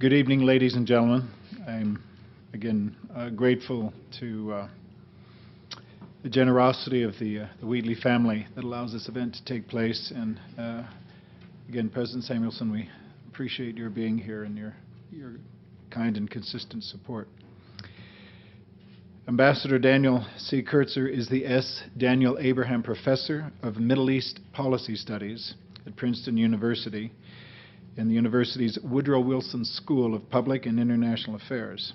Good evening, ladies and gentlemen. I'm again grateful to the generosity of the Wheatley family that allows this event to take place. And again, President Samuelson, we appreciate your being here and your kind and consistent support. Ambassador Daniel C. Kurtzer is the S. Daniel Abraham Professor of Middle East Policy Studies at Princeton University in the university's Woodrow Wilson School of Public and International Affairs.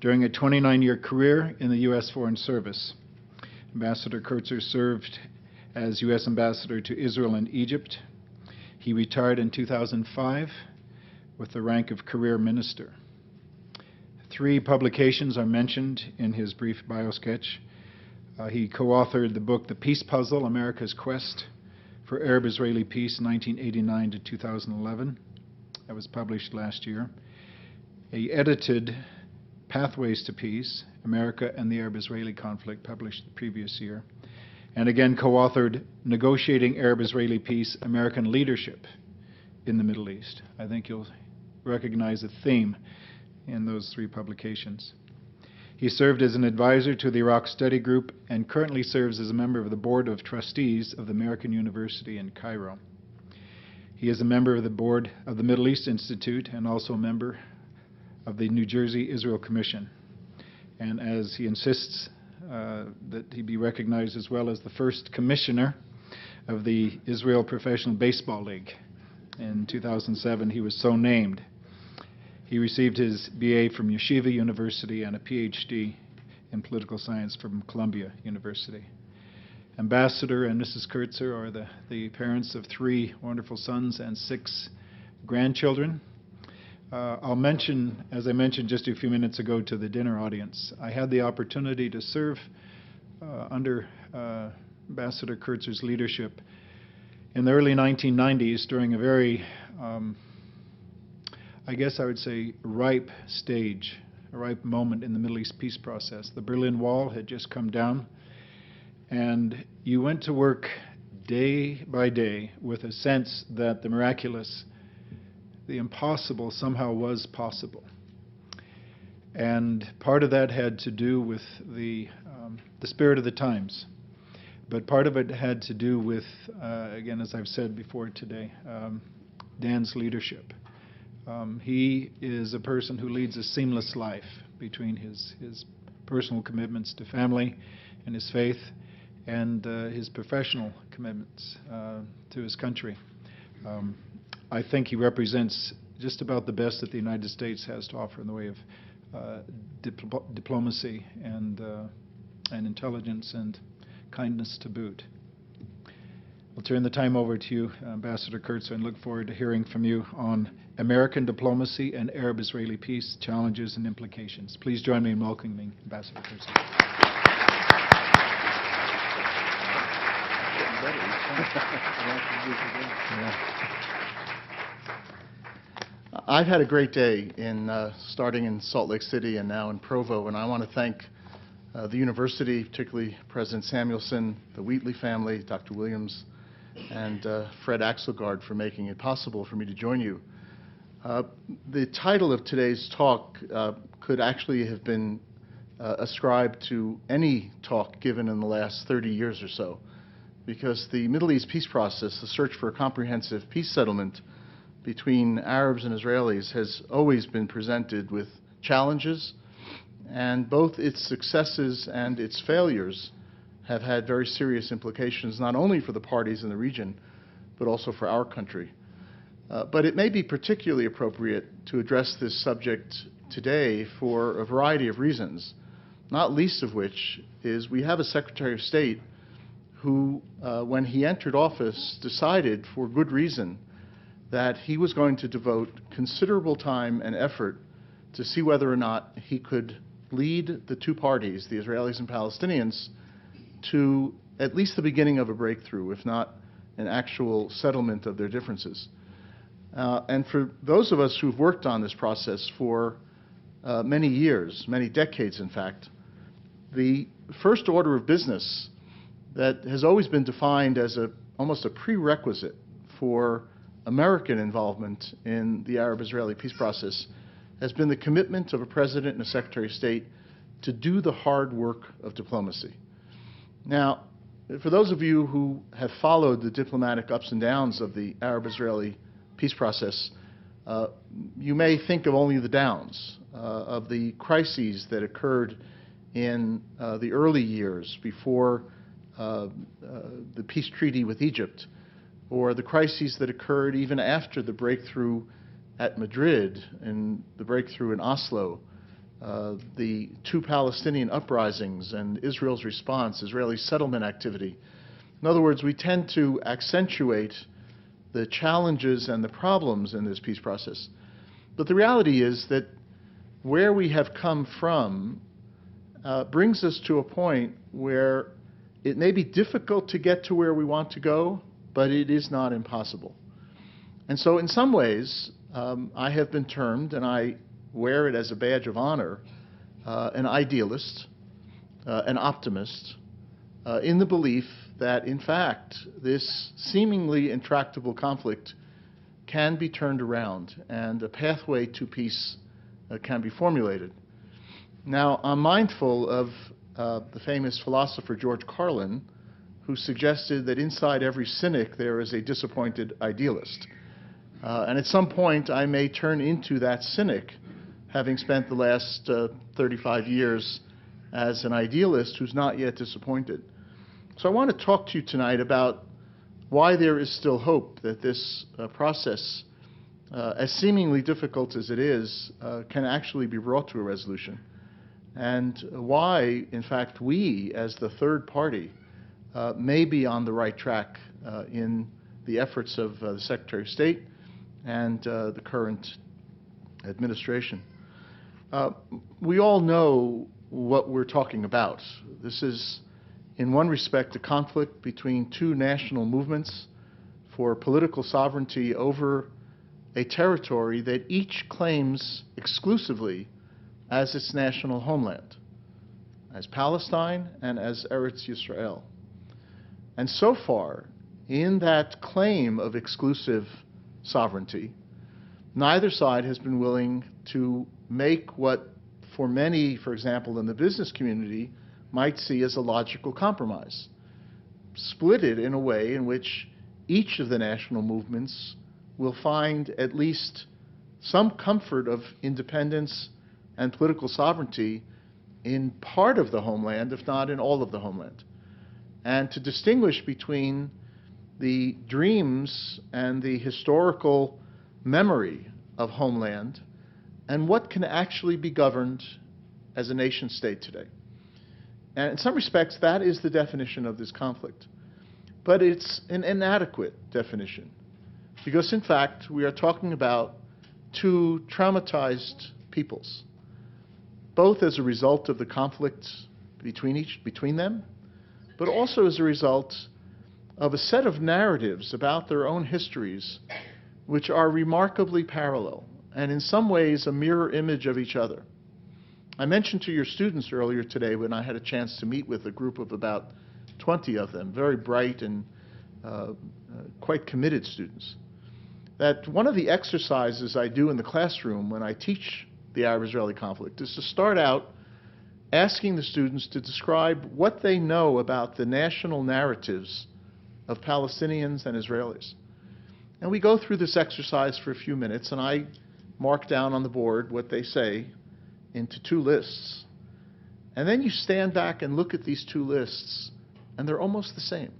During a 29-year career in the U.S. Foreign Service, Ambassador Kurtzer served as U.S. Ambassador to Israel and Egypt. He retired in 2005 with the rank of Career Minister. 3 publications are mentioned in his brief biosketch. He co-authored the book The Peace Puzzle, America's Quest for Arab-Israeli Peace, 1989 to 2011. That was published last year. He edited Pathways to Peace, America and the Arab-Israeli Conflict, published the previous year. And again co-authored Negotiating Arab-Israeli Peace, American Leadership in the Middle East. I think you'll recognize a theme in those 3 publications. He served as an advisor to the Iraq Study Group and currently serves as a member of the Board of Trustees of the American University in Cairo. He is a member of the Board of the Middle East Institute and also a member of the New Jersey Israel Commission. And as he insists that he be recognized as well as the first commissioner of the Israel Professional Baseball League. In 2007, he was so named. He received his BA from Yeshiva University and a PhD in political science from Columbia University. Ambassador and Mrs. Kurtzer are the parents of 3 wonderful sons and 6 grandchildren. I'll mention, as I mentioned just a few minutes ago to the dinner audience, I had the opportunity to serve under Ambassador Kurtzer's leadership in the early 1990s during a very I guess I would say ripe stage, a ripe moment in the Middle East peace process. The Berlin Wall had just come down, and you went to work day by day with a sense that the miraculous, the impossible somehow was possible. And part of that had to do with the spirit of the times. But part of it had to do with, again, as I've said before today, Dan's leadership. He is a person who leads a seamless life between his personal commitments to family and his faith and his professional commitments to his country. I think he represents just about the best that the United States has to offer in the way of diplomacy and intelligence and kindness to boot. I'll turn the time over to you, Ambassador Kurtzer, and look forward to hearing from you on American diplomacy and Arab-Israeli peace, challenges and implications. Please join me in welcoming Ambassador Kurtzer. I've had a great day in starting in Salt Lake City and now in Provo, and I want to thank the university, particularly President Samuelson, the Wheatley family, Dr. Williams, and Fred Axelgard for making it possible for me to join you. The title of today's talk could actually have been ascribed to any talk given in the last 30 years or so, because the Middle East peace process, the search for a comprehensive peace settlement between Arabs and Israelis, has always been presented with challenges, and both its successes and its failures have had very serious implications, not only for the parties in the region, but also for our country. But it may be particularly appropriate to address this subject today for a variety of reasons, not least of which is we have a Secretary of State who, when he entered office, decided for good reason that he was going to devote considerable time and effort to see whether or not he could lead the 2 parties, the Israelis and Palestinians, to at least the beginning of a breakthrough, if not an actual settlement of their differences. And for those of us who've worked on this process for many years, many decades in fact, the first order of business that has always been defined as almost a prerequisite for American involvement in the Arab-Israeli peace process has been the commitment of a president and a secretary of state to do the hard work of diplomacy. Now, for those of you who have followed the diplomatic ups and downs of the Arab-Israeli peace process, you may think of only the downs, of the crises that occurred in the early years before the peace treaty with Egypt, or the crises that occurred even after the breakthrough at Madrid and the breakthrough in Oslo, the two Palestinian uprisings and Israel's response, Israeli settlement activity. In other words, we tend to accentuate the challenges and the problems in this peace process. But the reality is that where we have come from brings us to a point where it may be difficult to get to where we want to go, but it is not impossible. And so in some ways, I have been termed, and I wear it as a badge of honor, an idealist, an optimist, in the belief that, in fact, this seemingly intractable conflict can be turned around and a pathway to peace can be formulated. Now, I'm mindful of the famous philosopher George Carlin, who suggested that inside every cynic there is a disappointed idealist. And at some point, I may turn into that cynic, having spent the last 35 years as an idealist who's not yet disappointed. So I want to talk to you tonight about why there is still hope that this process, as seemingly difficult as it is, can actually be brought to a resolution, and why, in fact, we, as the third party, may be on the right track in the efforts of the Secretary of State and the current administration. We all know what we're talking about. This is, in one respect, a conflict between two national movements for political sovereignty over a territory that each claims exclusively as its national homeland, as Palestine and as Eretz Yisrael. And so far, in that claim of exclusive sovereignty, neither side has been willing to make what, for many, for example, in the business community, might see as a logical compromise. Split it in a way in which each of the national movements will find at least some comfort of independence and political sovereignty in part of the homeland, if not in all of the homeland. And to distinguish between the dreams and the historical memory of homeland and what can actually be governed as a nation state today. And in some respects, that is the definition of this conflict. But it's an inadequate definition, because in fact, we are talking about two traumatized peoples, both as a result of the conflict between them, but also as a result of a set of narratives about their own histories which are remarkably parallel and in some ways a mirror image of each other. I mentioned to your students earlier today, when I had a chance to meet with a group of about 20 of them, very bright and quite committed students, that one of the exercises I do in the classroom when I teach the Arab-Israeli conflict is to start out asking the students to describe what they know about the national narratives of Palestinians and Israelis. And we go through this exercise for a few minutes, and I mark down on the board what they say into two lists. And then you stand back and look at these two lists, and they're almost the same.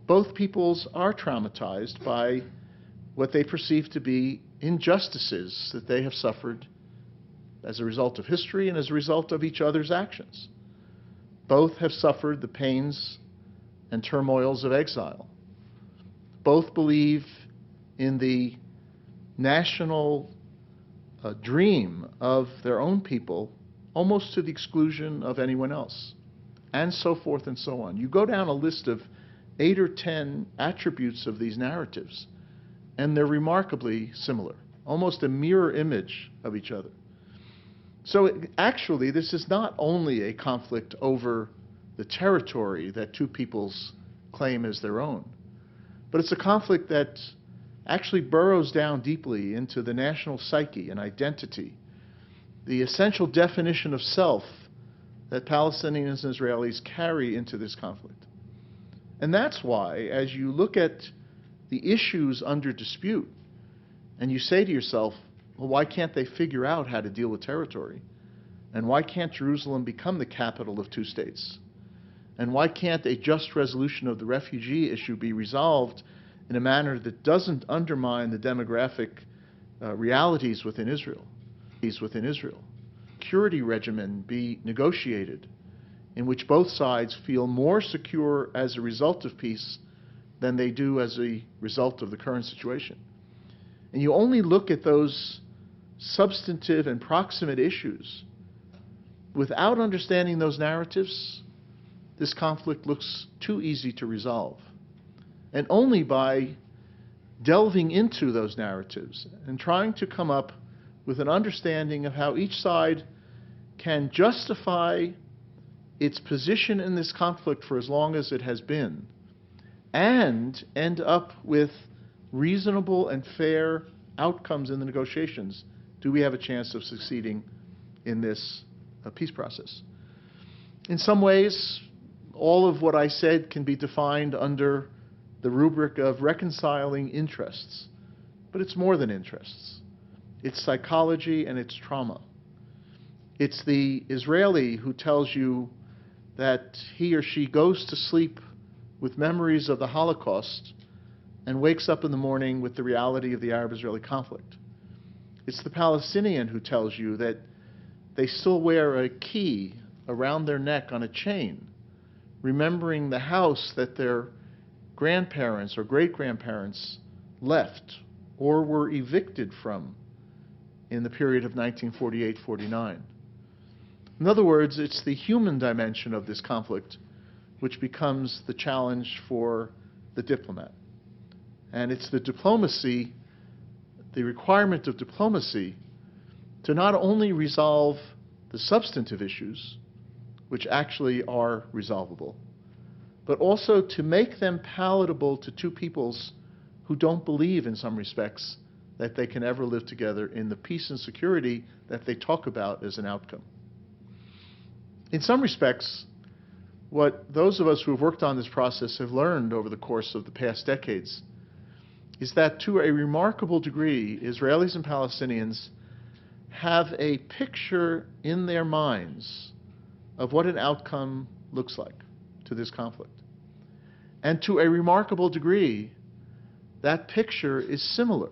Both peoples are traumatized by what they perceive to be injustices that they have suffered as a result of history and as a result of each other's actions. Both have suffered the pains and turmoils of exile. Both believe in the national dream of their own people, almost to the exclusion of anyone else, and so forth and so on. You go down a list of 8 or 10 attributes of these narratives, and they're remarkably similar, almost a mirror image of each other. So actually, this is not only a conflict over the territory that two peoples claim as their own, but it's a conflict that actually burrows down deeply into the national psyche and identity, the essential definition of self that Palestinians and Israelis carry into this conflict. And that's why, as you look at the issues under dispute, and you say to yourself, well, why can't they figure out how to deal with territory? And why can't Jerusalem become the capital of two states? And why can't a just resolution of the refugee issue be resolved in a manner that doesn't undermine the demographic realities within Israel? Security regimen be negotiated in which both sides feel more secure as a result of peace than they do as a result of the current situation. And you only look at those substantive and proximate issues. Without understanding those narratives, this conflict looks too easy to resolve. And only by delving into those narratives and trying to come up with an understanding of how each side can justify its position in this conflict for as long as it has been, and end up with reasonable and fair outcomes in the negotiations, do we have a chance of succeeding in this peace process. In some ways, all of what I said can be defined under the rubric of reconciling interests. But it's more than interests. It's psychology and it's trauma. It's the Israeli who tells you that he or she goes to sleep with memories of the Holocaust and wakes up in the morning with the reality of the Arab-Israeli conflict. It's the Palestinian who tells you that they still wear a key around their neck on a chain, remembering the house that their grandparents or great-grandparents left or were evicted from in the period of 1948-49. In other words, it's the human dimension of this conflict which becomes the challenge for the diplomat. And it's the diplomacy, the requirement of diplomacy, to not only resolve the substantive issues, which actually are resolvable, but also to make them palatable to two peoples who don't believe, in some respects, that they can ever live together in the peace and security that they talk about as an outcome. In some respects, what those of us who have worked on this process have learned over the course of the past decades is that, to a remarkable degree, Israelis and Palestinians have a picture in their minds of what an outcome looks like to this conflict. And to a remarkable degree, that picture is similar,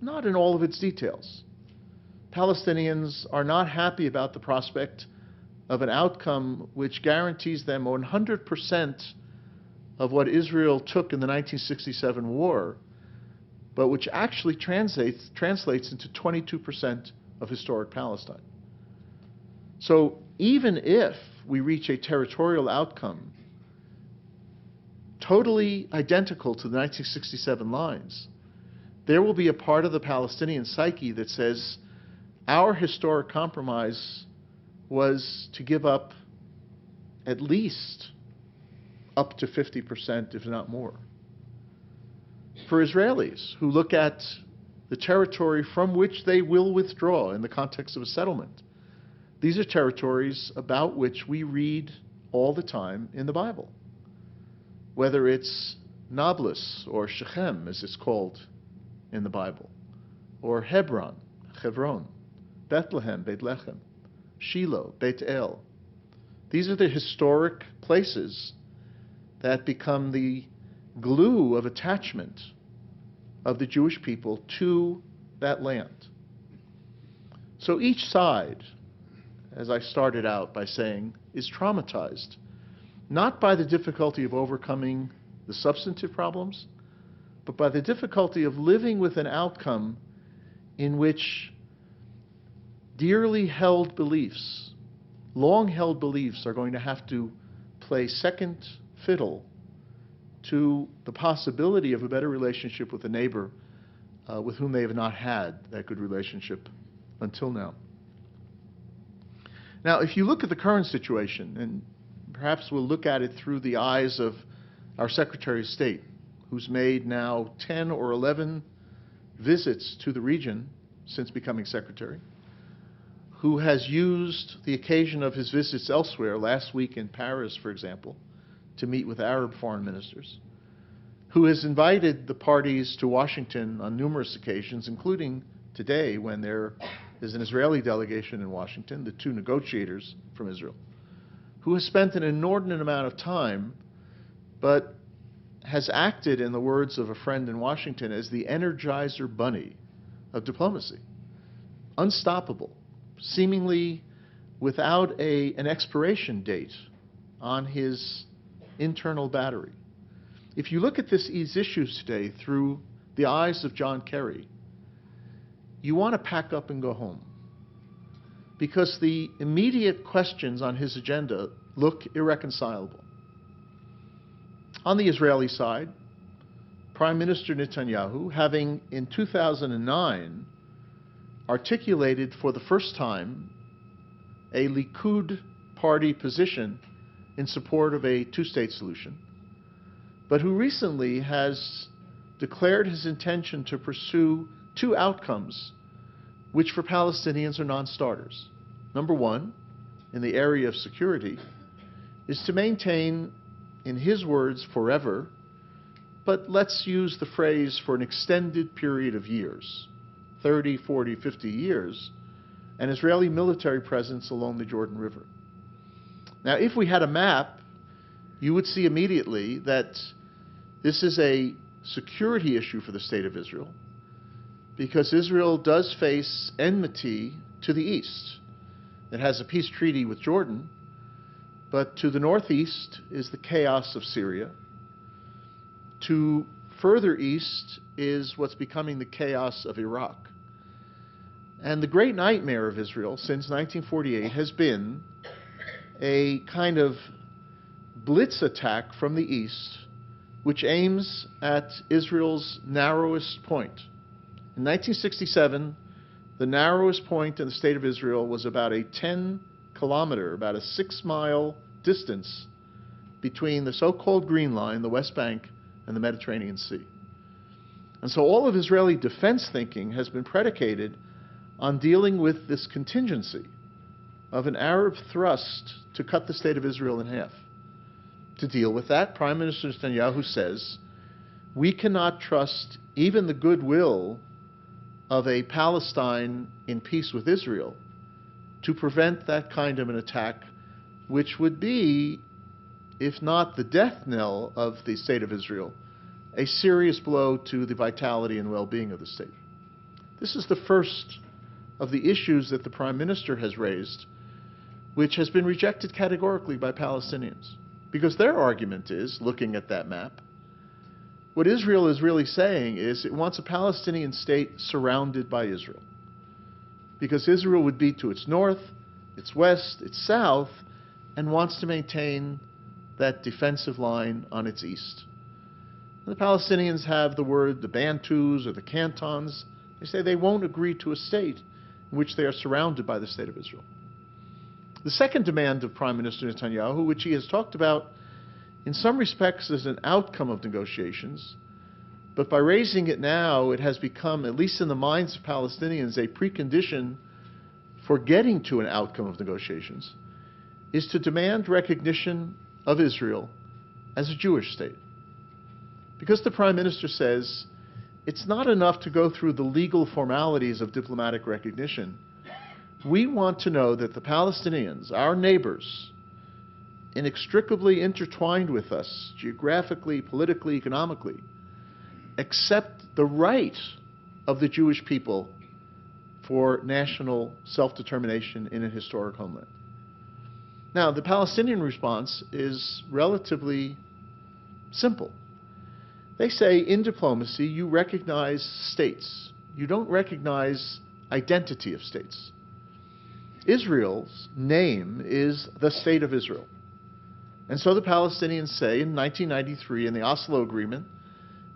not in all of its details. Palestinians are not happy about the prospect of an outcome which guarantees them 100% of what Israel took in the 1967 war, but which actually translates into 22% of historic Palestine. So even if we reach a territorial outcome totally identical to the 1967 lines, there will be a part of the Palestinian psyche that says our historic compromise was to give up at least up to 50%, if not more. For Israelis who look at the territory from which they will withdraw in the context of a settlement, these are territories about which we read all the time in the Bible. Whether it's Nablus or Shechem, as it's called in the Bible, or Hebron, Bethlehem, Beit Lechem, Shiloh, Beit El. These are the historic places that become the glue of attachment of the Jewish people to that land. So each side, as I started out by saying, is traumatized, not by the difficulty of overcoming the substantive problems, but by the difficulty of living with an outcome in which dearly held beliefs, long-held beliefs, are going to have to play second fiddle to the possibility of a better relationship with a neighbor with whom they have not had that good relationship until now. Now, if you look at the current situation, and perhaps we'll look at it through the eyes of our Secretary of State, who's made now 10 or 11 visits to the region since becoming secretary, who has used the occasion of his visits elsewhere, last week in Paris, for example, to meet with Arab foreign ministers, who has invited the parties to Washington on numerous occasions, including today when there is an Israeli delegation in Washington, the two negotiators from Israel, who has spent an inordinate amount of time, but has acted, in the words of a friend in Washington, as the Energizer Bunny of diplomacy. Unstoppable, seemingly without an expiration date on his internal battery. If you look at these issues today through the eyes of John Kerry, you want to pack up and go home, because the immediate questions on his agenda look irreconcilable. On the Israeli side, Prime Minister Netanyahu, having in 2009 articulated for the first time a Likud party position in support of a two-state solution, but who recently has declared his intention to pursue two outcomes which for Palestinians are non-starters. Number one, in the area of security, is to maintain, in his words, forever, but let's use the phrase for an extended period of years, 30, 40, 50 years, an Israeli military presence along the Jordan River. Now, if we had a map, you would see immediately that this is a security issue for the State of Israel, because Israel does face enmity to the east. It has a peace treaty with Jordan, but to the northeast is the chaos of Syria. To further east is what's becoming the chaos of Iraq. And the great nightmare of Israel since 1948 has been a kind of blitz attack from the east, which aims at Israel's narrowest point. In 1967, the narrowest point in the state of Israel was about a 10-kilometer, about a 6-mile distance between the so-called Green Line, the West Bank, and the Mediterranean Sea. And so all of Israeli defense thinking has been predicated on dealing with this contingency of an Arab thrust to cut the state of Israel in half. To deal with that, Prime Minister Netanyahu says, we cannot trust even the goodwill of a Palestine in peace with Israel to prevent that kind of an attack, which would be, if not the death knell of the state of Israel, a serious blow to the vitality and well-being of the state. This is the first of the issues that the Prime Minister has raised, which has been rejected categorically by Palestinians. Because their argument is, looking at that map, what Israel is really saying is it wants a Palestinian state surrounded by Israel. Because Israel would be to its north, its west, its south, and wants to maintain that defensive line on its east. And the Palestinians have the word the Bantus or the Cantons. They say they won't agree to a state in which they are surrounded by the state of Israel. The second demand of Prime Minister Netanyahu, which he has talked about in some respects as an outcome of negotiations, but by raising it now, it has become, at least in the minds of Palestinians, a precondition for getting to an outcome of negotiations, is to demand recognition of Israel as a Jewish state. Because the Prime Minister says it's not enough to go through the legal formalities of diplomatic recognition. We want to know that the Palestinians, our neighbors, inextricably intertwined with us, geographically, politically, economically, accept the right of the Jewish people for national self-determination in a historic homeland. Now, the Palestinian response is relatively simple. They say in diplomacy, you recognize states. You don't recognize identity of states. Israel's name is the State of Israel. And so the Palestinians say in 1993 in the Oslo Agreement,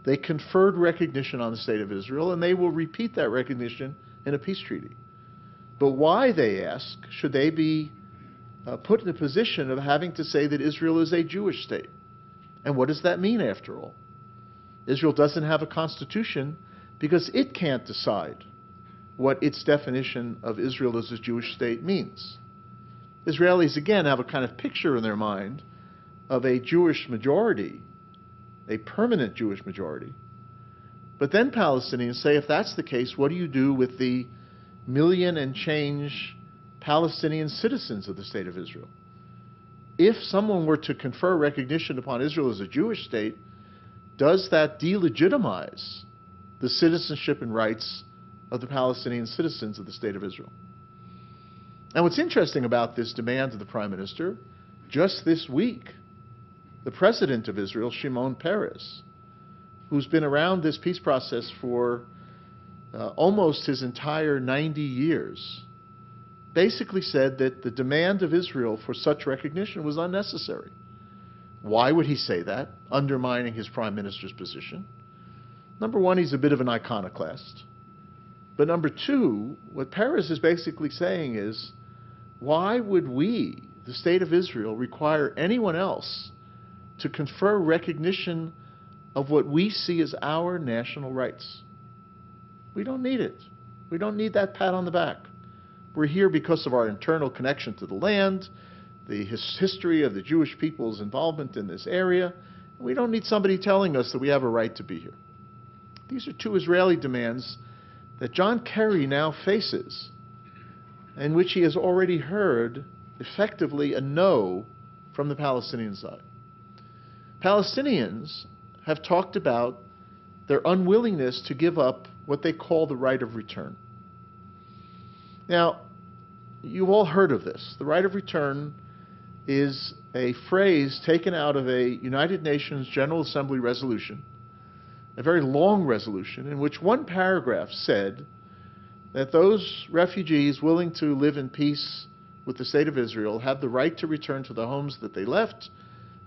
they conferred recognition on the State of Israel, and they will repeat that recognition in a peace treaty. But why, they ask, should they be put in a position of having to say that Israel is a Jewish state? And what does that mean, after all? Israel doesn't have a constitution because it can't decide what its definition of Israel as a Jewish state means. Israelis, again, have a kind of picture in their mind of a Jewish majority, a permanent Jewish majority. But then Palestinians say, if that's the case, what do you do with the million and change Palestinian citizens of the State of Israel? If someone were to confer recognition upon Israel as a Jewish state, does that delegitimize the citizenship and rights of the Palestinian citizens of the State of Israel? And what's interesting about this demand of the Prime Minister, just this week, the President of Israel, Shimon Peres, who's been around this peace process for almost his entire 90 years, basically said that the demand of Israel for such recognition was unnecessary. Why would he say that, undermining his Prime Minister's position? Number one, he's a bit of an iconoclast. But number two, what Peres is basically saying is, why would we, the State of Israel, require anyone else to confer recognition of what we see as our national rights? We don't need it. We don't need that pat on the back. We're here because of our internal connection to the land, the history of the Jewish people's involvement in this area. We don't need somebody telling us that we have a right to be here. These are two Israeli demands that John Kerry now faces, in which he has already heard effectively a no from the Palestinian side. Palestinians have talked about their unwillingness to give up what they call the right of return. Now, you've all heard of this. The right of return is a phrase taken out of a United Nations General Assembly resolution, a very long resolution, in which one paragraph said that those refugees willing to live in peace with the State of Israel have the right to return to the homes that they left,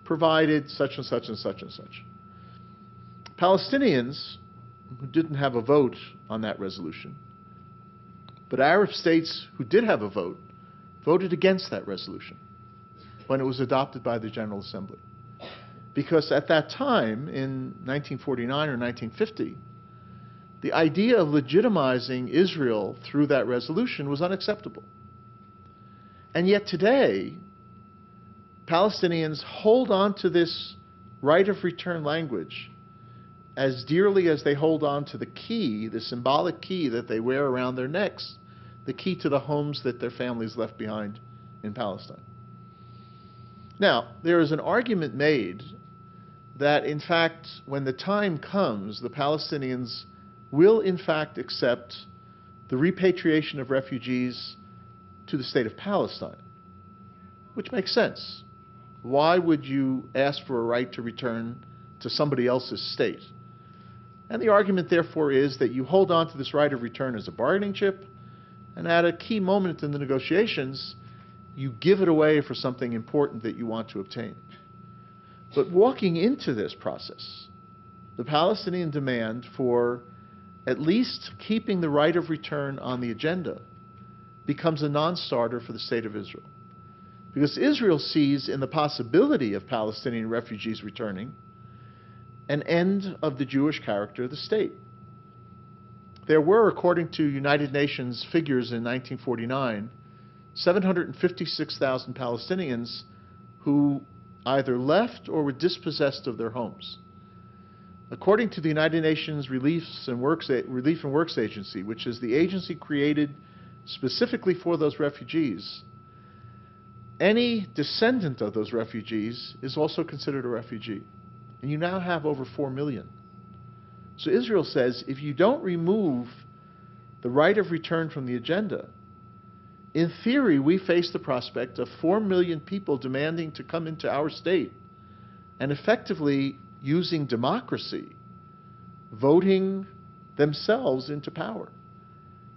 provided such and such and such and such. Palestinians, who didn't have a vote on that resolution, but Arab states who did have a vote, voted against that resolution when it was adopted by the General Assembly. Because at that time, in 1949 or 1950, the idea of legitimizing Israel through that resolution was unacceptable. And yet today, Palestinians hold on to this right of return language as dearly as they hold on to the key, the symbolic key that they wear around their necks, the key to the homes that their families left behind in Palestine. Now, there is an argument made that, in fact, when the time comes, the Palestinians will, in fact, accept the repatriation of refugees to the state of Palestine, which makes sense. Why would you ask for a right to return to somebody else's state? And the argument, therefore, is that you hold on to this right of return as a bargaining chip, and at a key moment in the negotiations, you give it away for something important that you want to obtain. But walking into this process, the Palestinian demand for at least keeping the right of return on the agenda becomes a non-starter for the State of Israel. Because Israel sees in the possibility of Palestinian refugees returning an end of the Jewish character of the state. There were, according to United Nations figures in 1949, 756,000 Palestinians who either left or were dispossessed of their homes. According to the United Nations Relief and Works Agency, which is the agency created specifically for those refugees, any descendant of those refugees is also considered a refugee. And you now have over 4 million. So Israel says, if you don't remove the right of return from the agenda, in theory, we face the prospect of 4 million people demanding to come into our state and effectively using democracy, voting themselves into power.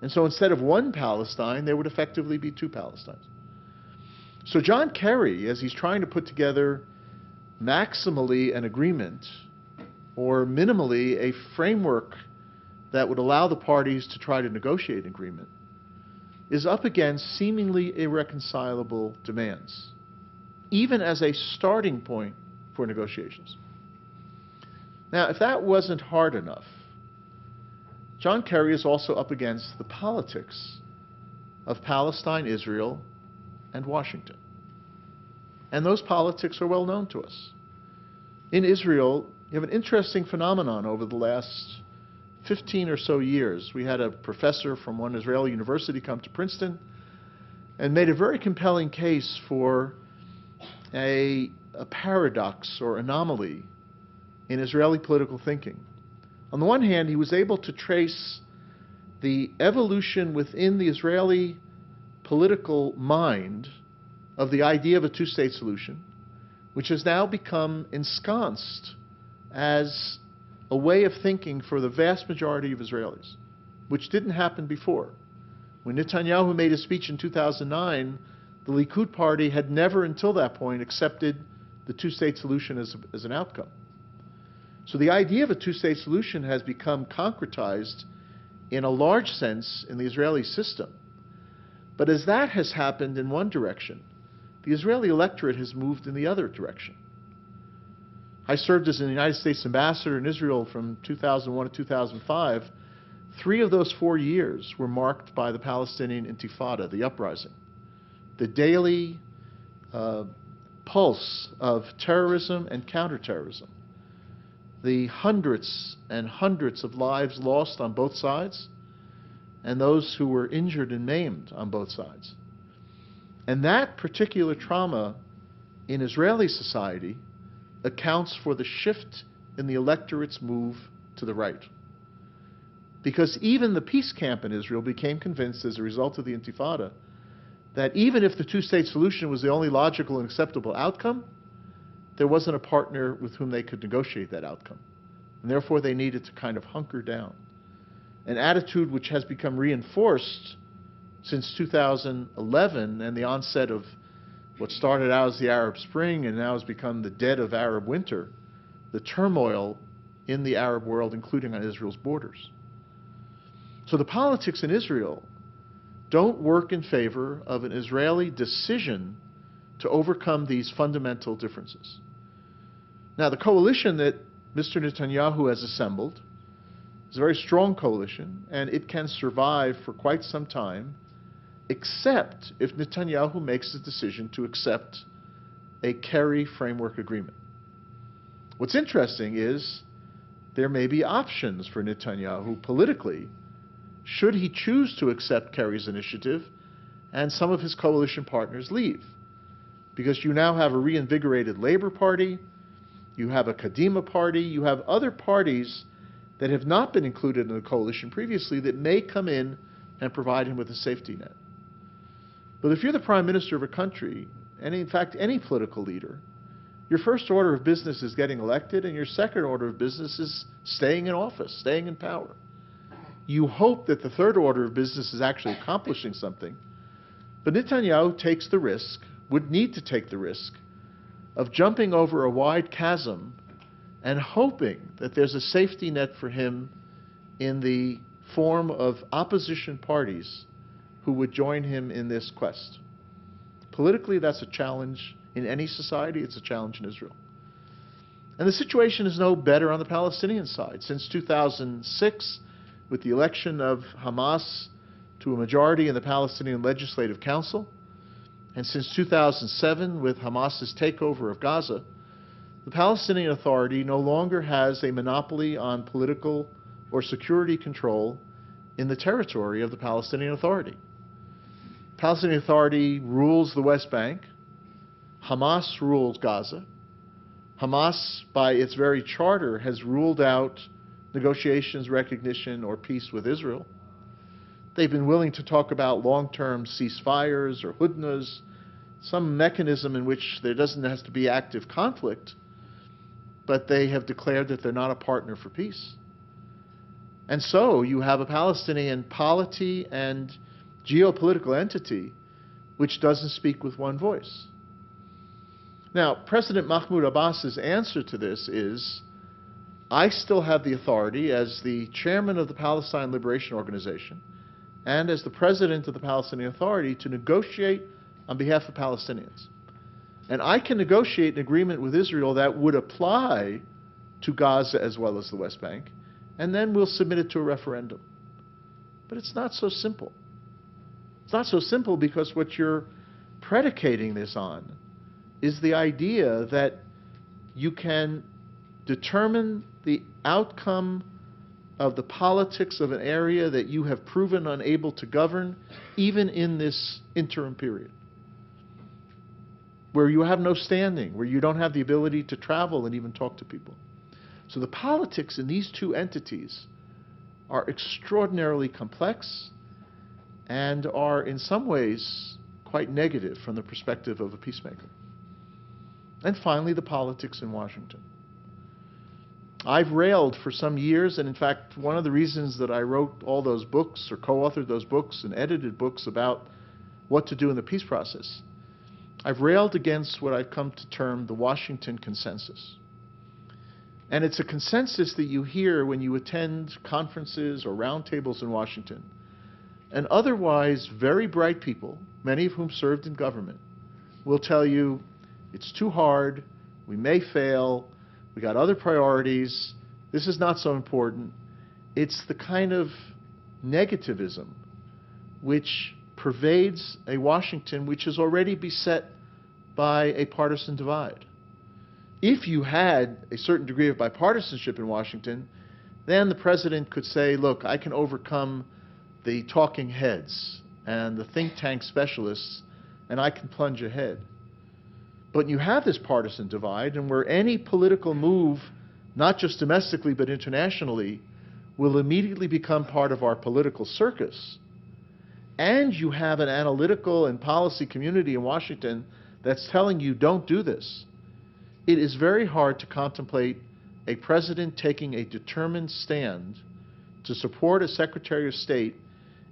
And so instead of one Palestine, there would effectively be 2 Palestines. So John Kerry, as he's trying to put together maximally an agreement or minimally a framework that would allow the parties to try to negotiate an agreement, is up against seemingly irreconcilable demands, even as a starting point for negotiations. Now, if that wasn't hard enough, John Kerry is also up against the politics of Palestine, Israel, and Washington. And those politics are well known to us. In Israel, you have an interesting phenomenon over the last 15 or so years. We had a professor from one Israeli university come to Princeton and made a very compelling case for a paradox or anomaly in Israeli political thinking. On the one hand, he was able to trace the evolution within the Israeli political mind of the idea of a two-state solution, which has now become ensconced as a way of thinking for the vast majority of Israelis, which didn't happen before. When Netanyahu made his speech in 2009, the Likud party had never until that point accepted the two-state solution as an outcome. So the idea of a two-state solution has become concretized in a large sense in the Israeli system. But as that has happened in one direction, the Israeli electorate has moved in the other direction. I served as an United States ambassador in Israel from 2001 to 2005. 3 of those 4 years were marked by the Palestinian Intifada, the uprising. The daily pulse of terrorism and counterterrorism. The hundreds and hundreds of lives lost on both sides, and those who were injured and maimed on both sides. And that particular trauma in Israeli society accounts for the shift in the electorate's move to the right. Because even the peace camp in Israel became convinced as a result of the Intifada that even if the two-state solution was the only logical and acceptable outcome, there wasn't a partner with whom they could negotiate that outcome. And therefore they needed to kind of hunker down. An attitude which has become reinforced since 2011 and the onset of what started out as the Arab Spring and now has become the dead of Arab winter, the turmoil in the Arab world, including on Israel's borders. So the politics in Israel don't work in favor of an Israeli decision to overcome these fundamental differences. Now, the coalition that Mr. Netanyahu has assembled is a very strong coalition, and it can survive for quite some time, except if Netanyahu makes the decision to accept a Kerry framework agreement. What's interesting is there may be options for Netanyahu politically should he choose to accept Kerry's initiative and some of his coalition partners leave. Because you now have a reinvigorated Labour Party, you have a Kadima party, you have other parties that have not been included in the coalition previously that may come in and provide him with a safety net. But if you're the prime minister of a country, and in fact any political leader, your first order of business is getting elected, and your second order of business is staying in office, staying in power. You hope that the third order of business is actually accomplishing something. But Netanyahu takes the risk, would need to take the risk, of jumping over a wide chasm and hoping that there's a safety net for him in the form of opposition parties who would join him in this quest. Politically, that's a challenge in any society. It's a challenge in Israel. And the situation is no better on the Palestinian side. Since 2006, with the election of Hamas to a majority in the Palestinian Legislative Council, and since 2007 with Hamas's takeover of Gaza, the Palestinian Authority no longer has a monopoly on political or security control in the territory of the Palestinian Authority. The Palestinian Authority rules the West Bank. Hamas rules Gaza. Hamas, by its very charter, has ruled out negotiations, recognition, or peace with Israel. They've been willing to talk about long-term ceasefires or hudnas, some mechanism in which there doesn't have to be active conflict, but they have declared that they're not a partner for peace. And so you have a Palestinian polity and geopolitical entity which doesn't speak with one voice. Now, President Mahmoud Abbas's answer to this is, I still have the authority as the chairman of the Palestine Liberation Organization and as the president of the Palestinian Authority to negotiate on behalf of Palestinians. And I can negotiate an agreement with Israel that would apply to Gaza as well as the West Bank, and then we'll submit it to a referendum. But it's not so simple. It's not so simple because what you're predicating this on is the idea that you can determine the outcome of the politics of an area that you have proven unable to govern, even in this interim period, where you have no standing, where you don't have the ability to travel and even talk to people. So the politics in these two entities are extraordinarily complex and are in some ways quite negative from the perspective of a peacemaker. And finally, the politics in Washington. I've railed for some years, and in fact, one of the reasons that I wrote all those books or co-authored those books and edited books about what to do in the peace process, I've railed against what I've come to term the Washington consensus. And it's a consensus that you hear when you attend conferences or roundtables in Washington. And otherwise very bright people, many of whom served in government, will tell you, it's too hard, we may fail, we got other priorities, this is not so important. It's the kind of negativism which pervades a Washington which is already beset by a partisan divide. If you had a certain degree of bipartisanship in Washington, then the president could say, look, I can overcome the talking heads and the think tank specialists, and I can plunge ahead. But you have this partisan divide, and where any political move, not just domestically but internationally, will immediately become part of our political circus, and you have an analytical and policy community in Washington that's telling you don't do this, it is very hard to contemplate a president taking a determined stand to support a Secretary of State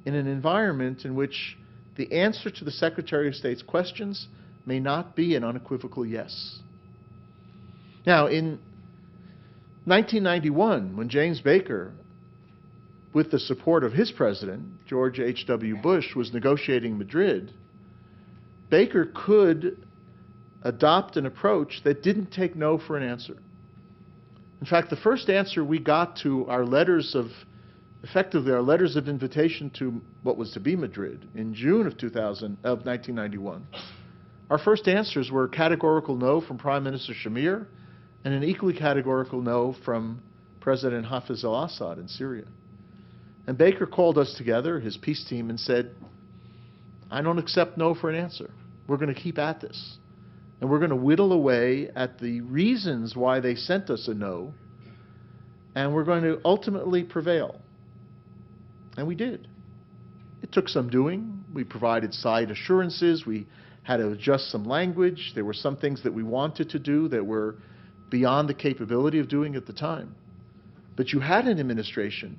in an environment in which the answer to the Secretary of State's questions may not be an unequivocal yes. Now, in 1991, when James Baker, with the support of his president, George H.W. Bush, was negotiating Madrid, Baker could adopt an approach that didn't take no for an answer. In fact, the first answer we got to our letters of, effectively our letters of invitation to what was to be Madrid in June of 1991, our first answers were a categorical no from Prime Minister Shamir and an equally categorical no from President Hafez al-Assad in Syria. And Baker called us together, his peace team, and said, I don't accept no for an answer. We're going to keep at this. And we're going to whittle away at the reasons why they sent us a no, and we're going to ultimately prevail. And we did. It took some doing. We provided side assurances. We had to adjust some language. There were some things that we wanted to do that were beyond the capability of doing at the time. But you had an administration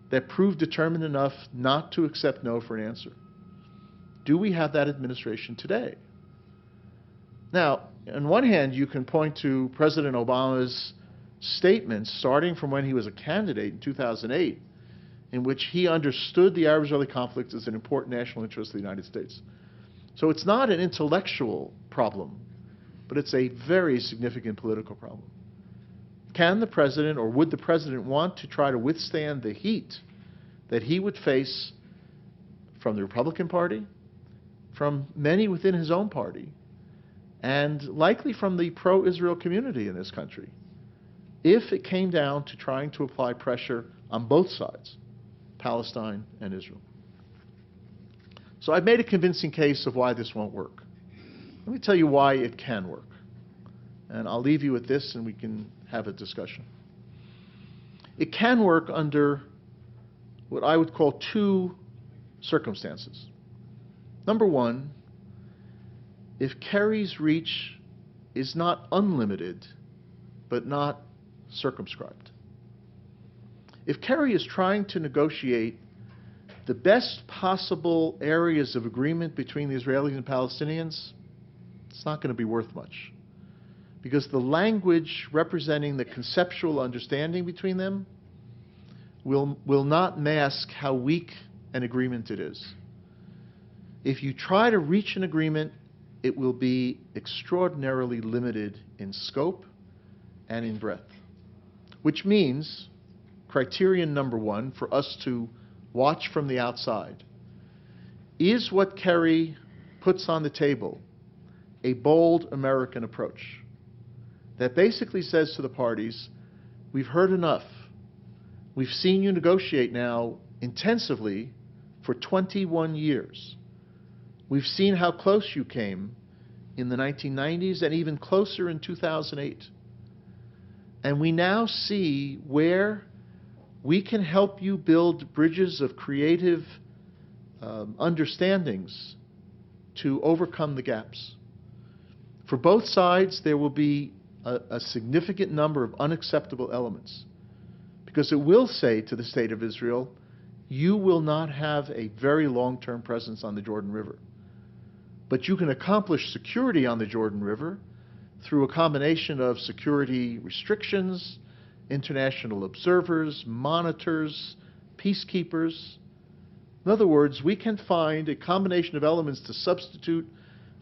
that proved determined enough not to accept no for an answer. Do we have that administration today? Now, on one hand, you can point to President Obama's statements starting from when he was a candidate in 2008, in which he understood the Arab-Israeli conflict as an important national interest of the United States. So it's not an intellectual problem, but it's a very significant political problem. Can the president, or would the president want to try to withstand the heat that he would face from the Republican Party, from many within his own party, and likely from the pro-Israel community in this country, if it came down to trying to apply pressure on both sides, Palestine and Israel? So I've made a convincing case of why this won't work. Let me tell you why it can work. And I'll leave you with this and we can have a discussion. It can work under what I would call two circumstances. Number one, if Kerry's reach is not unlimited, but not circumscribed. If Kerry is trying to negotiate the best possible areas of agreement between the Israelis and Palestinians, it's not going to be worth much. Because the language representing the conceptual understanding between them will not mask how weak an agreement it is. If you try to reach an agreement, it will be extraordinarily limited in scope and in breadth. Which means, criterion number one for us to watch from the outside. Is what Kerry puts on the table a bold American approach that basically says to the parties, we've heard enough. We've seen you negotiate now intensively for 21 years. We've seen how close you came in the 1990s and even closer in 2008. And we now see where we can help you build bridges of creative understandings to overcome the gaps. For both sides, there will be a significant number of unacceptable elements, because it will say to the State of Israel, you will not have a very long-term presence on the Jordan River. But you can accomplish security on the Jordan River through a combination of security restrictions, international observers, monitors, peacekeepers. In other words, we can find a combination of elements to substitute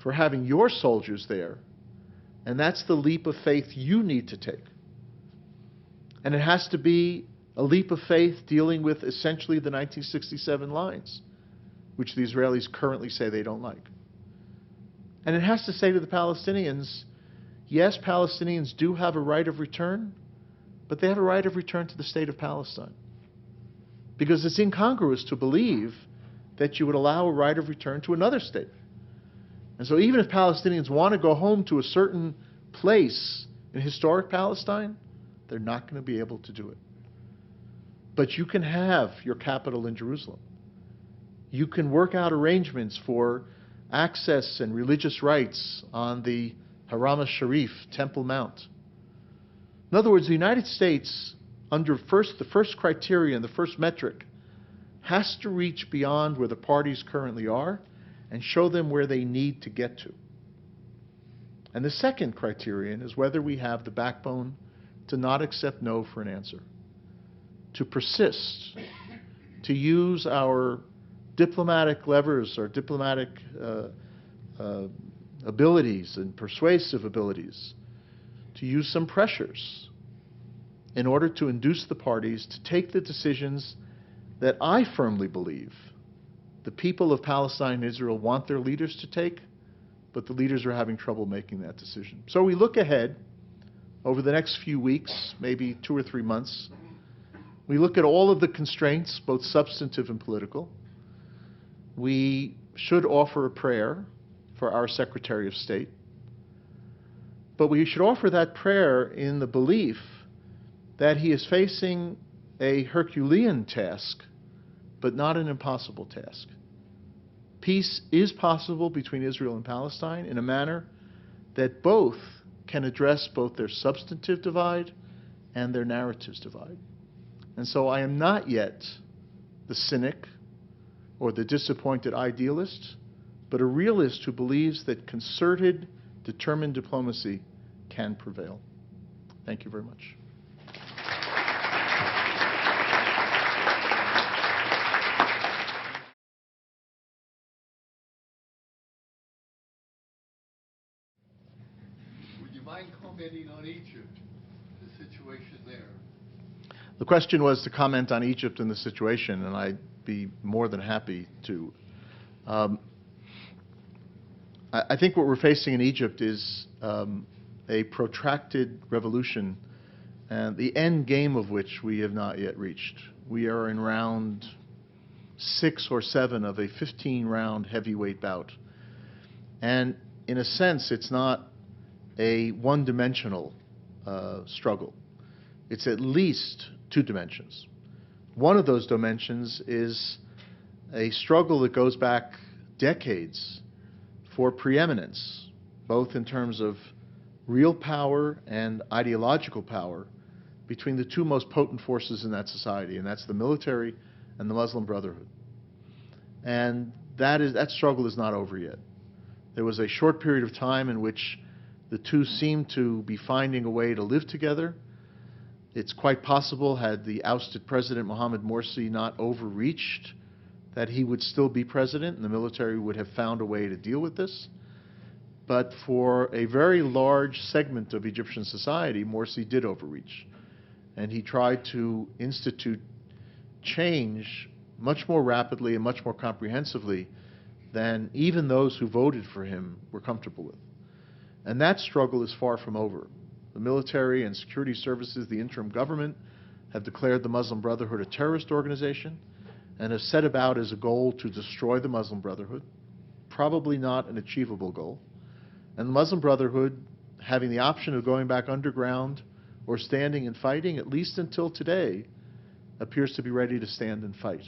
for having your soldiers there, and that's the leap of faith you need to take. And it has to be a leap of faith dealing with essentially the 1967 lines, which the Israelis currently say they don't like. And it has to say to the Palestinians, yes, Palestinians do have a right of return, but they have a right of return to the state of Palestine. Because it's incongruous to believe that you would allow a right of return to another state. And so even if Palestinians want to go home to a certain place in historic Palestine, they're not going to be able to do it. But you can have your capital in Jerusalem. You can work out arrangements for access and religious rights on the Haram al-Sharif, Temple Mount. In other words, the United States, under the first criteria and the first metric, has to reach beyond where the parties currently are and show them where they need to get to. And the second criterion is whether we have the backbone to not accept no for an answer, to persist, to use our diplomatic levers, our diplomatic abilities and persuasive abilities, to use some pressures in order to induce the parties to take the decisions that I firmly believe the people of Palestine and Israel want their leaders to take, but the leaders are having trouble making that decision. So we look ahead over the next few weeks, maybe 2 or 3 months. We look at all of the constraints, both substantive and political. We should offer a prayer for our Secretary of State. But we should offer that prayer in the belief that he is facing a Herculean task, but not an impossible task. Peace is possible between Israel and Palestine in a manner that both can address both their substantive divide and their narratives divide. And so I am not yet the cynic or the disappointed idealist, but a realist who believes that concerted, determined diplomacy can prevail. Thank you very much. Would you mind commenting on Egypt, the situation there? The question was to comment on Egypt and the situation, and I'd be more than happy to. I think what we're facing in Egypt is a protracted revolution, and the end game of which we have not yet reached. We are in round 6 or 7 of a 15-round heavyweight bout. And in a sense, it's not a one-dimensional struggle. It's at least 2 dimensions. One of those dimensions is a struggle that goes back decades for preeminence, both in terms of real power and ideological power, between the 2 most potent forces in that society, and that's the military and the Muslim Brotherhood. And that struggle is not over yet. There was a short period of time in which the 2 seemed to be finding a way to live together. It's quite possible, had the ousted President Mohamed Morsi not overreached, that he would still be president and the military would have found a way to deal with this. But for a very large segment of Egyptian society, Morsi did overreach. And he tried to institute change much more rapidly and much more comprehensively than even those who voted for him were comfortable with. And that struggle is far from over. The military and security services, the interim government, have declared the Muslim Brotherhood a terrorist organization and have set about as a goal to destroy the Muslim Brotherhood, probably not an achievable goal. And the Muslim Brotherhood, having the option of going back underground or standing and fighting, at least until today, appears to be ready to stand and fight.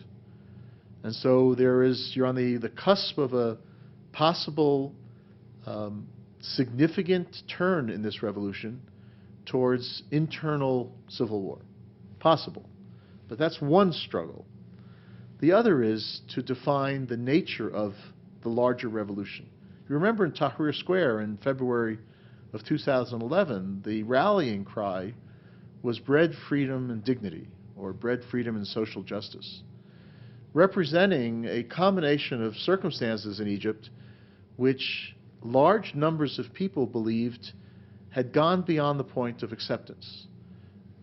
And so you're on the cusp of a possible significant turn in this revolution towards internal civil war. Possible. But that's one struggle. The other is to define the nature of the larger revolution. You remember in Tahrir Square in February of 2011, the rallying cry was bread, freedom, and dignity, or bread, freedom, and social justice, representing a combination of circumstances in Egypt which large numbers of people believed had gone beyond the point of acceptance.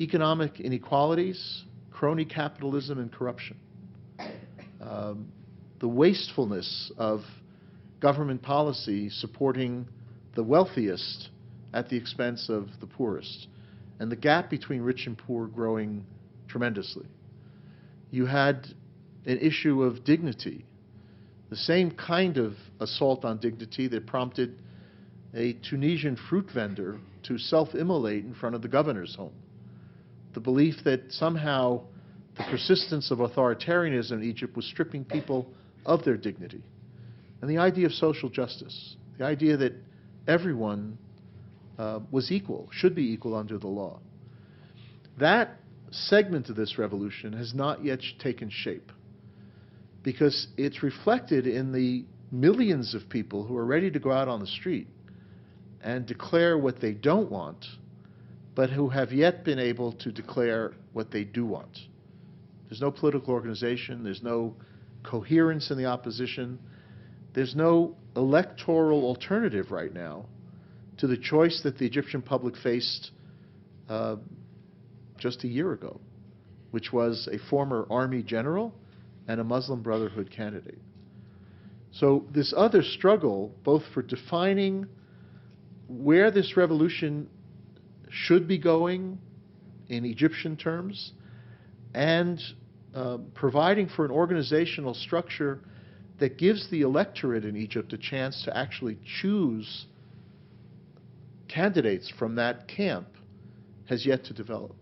Economic inequalities, crony capitalism, and corruption. The wastefulness of government policy supporting the wealthiest at the expense of the poorest, and the gap between rich and poor growing tremendously. You had an issue of dignity, the same kind of assault on dignity that prompted a Tunisian fruit vendor to self-immolate in front of the governor's home. The belief that somehow the persistence of authoritarianism in Egypt was stripping people of their dignity. And the idea of social justice, the idea that everyone was equal, should be equal under the law. That segment of this revolution has not yet taken shape, because it's reflected in the millions of people who are ready to go out on the street and declare what they don't want, but who have yet been able to declare what they do want. There's no political organization, there's no coherence in the opposition, there's no electoral alternative right now to the choice that the Egyptian public faced just a year ago, which was a former army general and a Muslim Brotherhood candidate. So this other struggle, both for defining where this revolution should be going in Egyptian terms and providing for an organizational structure that gives the electorate in Egypt a chance to actually choose candidates from that camp, has yet to develop.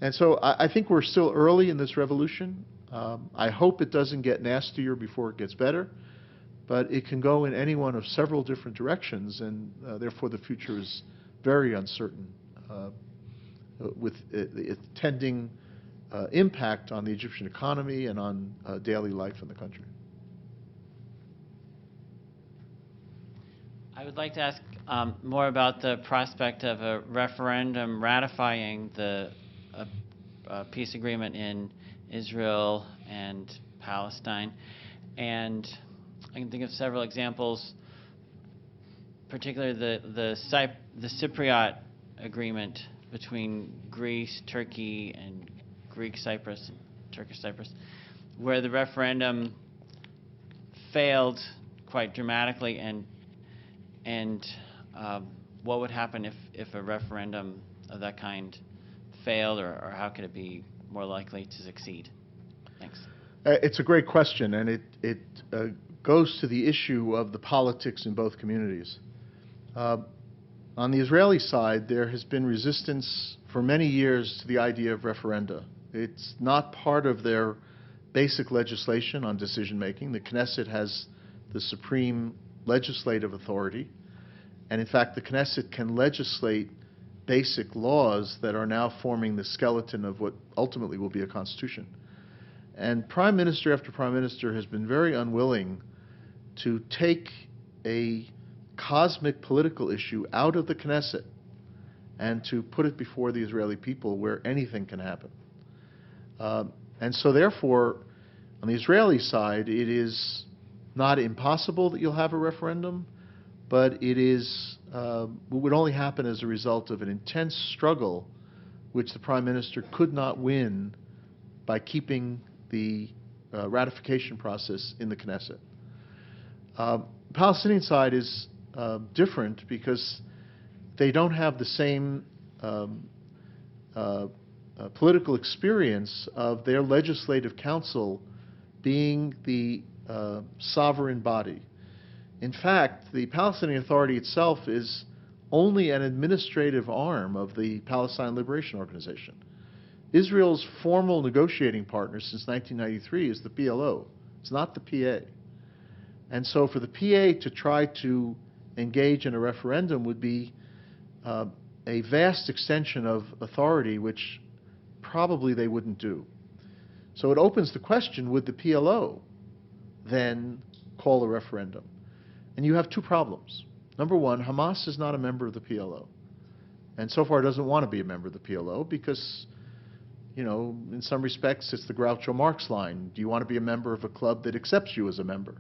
And so I think we're still early in this revolution. I hope it doesn't get nastier before it gets better, but it can go in any one of several different directions, and therefore the future is very uncertain with its tending impact on the Egyptian economy and on daily life in the country. I would like to ask more about the prospect of a referendum ratifying the peace agreement in Israel and Palestine. And I can think of several examples, particularly the Cypriot agreement between Greece, Turkey, and Greek Cyprus, Turkish Cyprus, where the referendum failed quite dramatically, and what would happen if a referendum of that kind failed, or how could it be more likely to succeed? Thanks. It's a great question, and it goes to the issue of the politics in both communities. On the Israeli side, there has been resistance for many years to the idea of referenda. It's not part of their basic legislation on decision-making. The Knesset has the supreme legislative authority, and in fact, the Knesset can legislate basic laws that are now forming the skeleton of what ultimately will be a constitution. And Prime Minister after Prime Minister has been very unwilling to take a cosmic political issue out of the Knesset and to put it before the Israeli people where anything can happen. And so therefore, on the Israeli side, it is not impossible that you'll have a referendum, but it is would only happen as a result of an intense struggle which the Prime Minister could not win by keeping the ratification process in the Knesset. Palestinian side is different because they don't have the same political experience of their legislative council being the sovereign body. In fact, the Palestinian Authority itself is only an administrative arm of the Palestine Liberation Organization. Israel's formal negotiating partner since 1993 is the PLO. It's not the PA. And so for the PA to try to engage in a referendum would be a vast extension of authority, which probably they wouldn't do. So it opens the question, would the PLO then call a referendum? And you have two problems. Number one, Hamas is not a member of the PLO, and so far doesn't want to be a member of the PLO because, you know, in some respects it's the Groucho Marx line. Do you want to be a member of a club that accepts you as a member?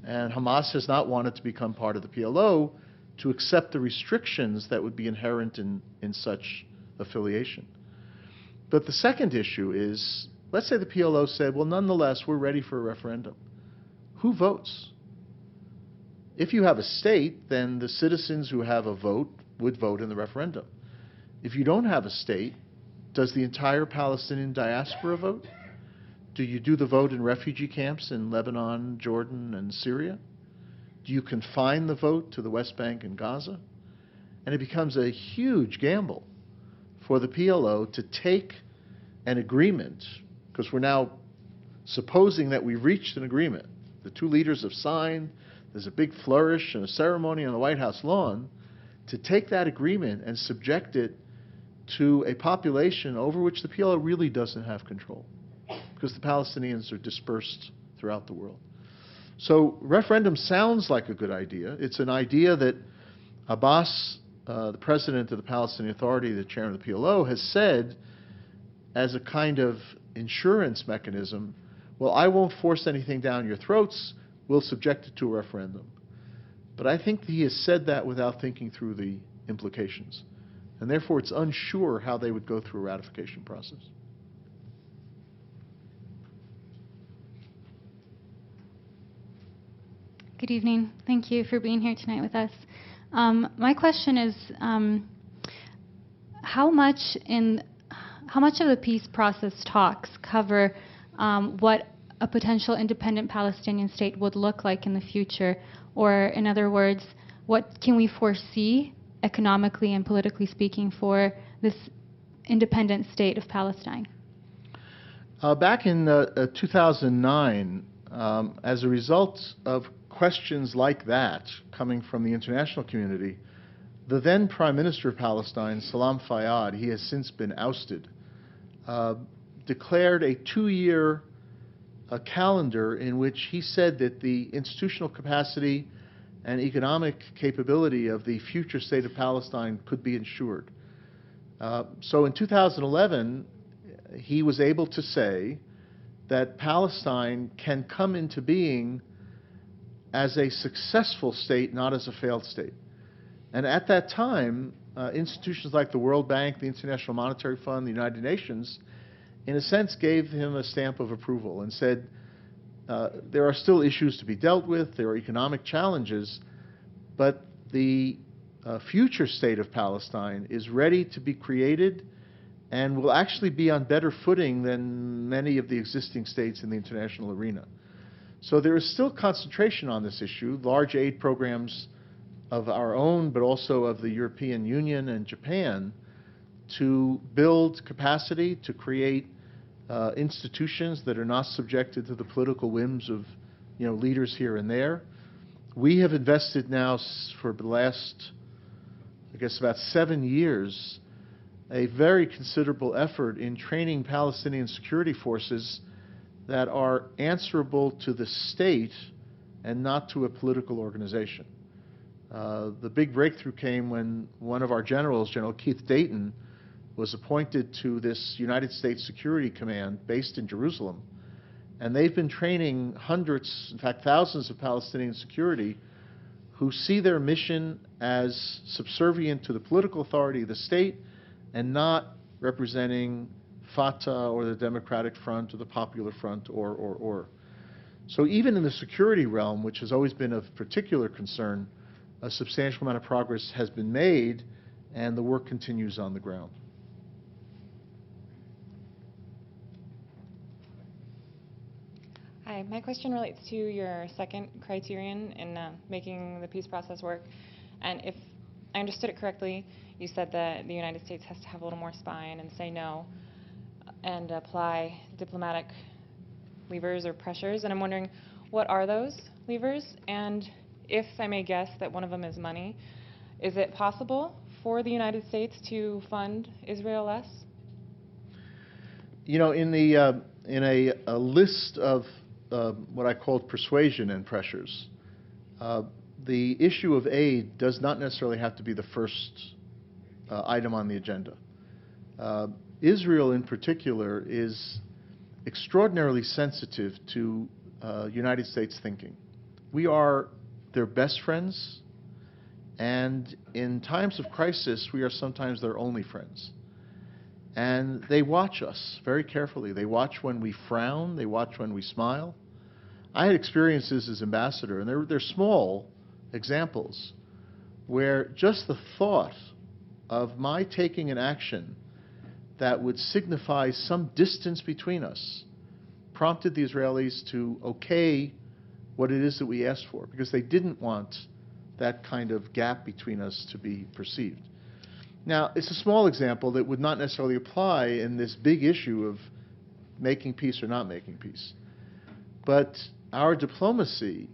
And Hamas has not wanted to become part of the PLO to accept the restrictions that would be inherent in such affiliation. But the second issue is, let's say the PLO said, well, nonetheless, we're ready for a referendum. Who votes? If you have a state, then the citizens who have a vote would vote in the referendum. If you don't have a state, does the entire Palestinian diaspora vote? Do you do the vote in refugee camps in Lebanon, Jordan, and Syria? Do you confine the vote to the West Bank and Gaza? And it becomes a huge gamble for the PLO to take an agreement, because we're now supposing that we've reached an agreement. The two leaders have signed, there's a big flourish and a ceremony on the White House lawn, to take that agreement and subject it to a population over which the PLO really doesn't have control, because the Palestinians are dispersed throughout the world. So referendum sounds like a good idea. It's an idea that Abbas, the president of the Palestinian Authority, the chairman of the PLO, has said as a kind of insurance mechanism, well, I won't force anything down your throats, we'll subject it to a referendum. But I think he has said that without thinking through the implications. And therefore, it's unsure how they would go through a ratification process. Good evening. Thank you for being here tonight with us. My question is, how much of the peace process talks cover what a potential independent Palestinian state would look like in the future? Or in other words, what can we foresee economically and politically speaking for this independent state of Palestine? Back in 2009, as a result of questions like that coming from the international community, the then Prime Minister of Palestine, Salam Fayyad, he has since been ousted, declared a 2-year calendar in which he said that the institutional capacity and economic capability of the future state of Palestine could be ensured. So in 2011, he was able to say that Palestine can come into being as a successful state, not as a failed state. And at that time, institutions like the World Bank, the International Monetary Fund, the United Nations, in a sense gave him a stamp of approval and said, there are still issues to be dealt with, there are economic challenges, but the future state of Palestine is ready to be created and will actually be on better footing than many of the existing states in the international arena. So there is still concentration on this issue, large aid programs of our own, but also of the European Union and Japan, to build capacity, to create institutions that are not subjected to the political whims of, leaders here and there. We have invested now for the last, about 7 years, a very considerable effort in training Palestinian security forces that are answerable to the state and not to a political organization. The big breakthrough came when one of our generals, General Keith Dayton, was appointed to this United States Security Command based in Jerusalem. And they've been training hundreds, in fact thousands of Palestinian security who see their mission as subservient to the political authority of the state and not representing Fatah or the Democratic Front or the Popular Front or. So even in the security realm, which has always been of particular concern, a substantial amount of progress has been made, and the work continues on the ground. Hi, my question relates to your second criterion in making the peace process work. And if I understood it correctly, you said that the United States has to have a little more spine and say no and apply diplomatic levers or pressures. And I'm wondering, what are those levers? And if I may guess that one of them is money, is it possible for the United States to fund Israel less? You know, in a list of what I called persuasion and pressures, the issue of aid does not necessarily have to be the first item on the agenda. Israel, in particular, is extraordinarily sensitive to United States thinking. We are their best friends, and in times of crisis, we are sometimes their only friends. And they watch us very carefully. They watch when we frown. They watch when we smile. I had experiences as ambassador, and they're small examples, where just the thought of my taking an action that would signify some distance between us prompted the Israelis to okay what it is that we asked for, because they didn't want that kind of gap between us to be perceived. Now, it's a small example that would not necessarily apply in this big issue of making peace or not making peace. But our diplomacy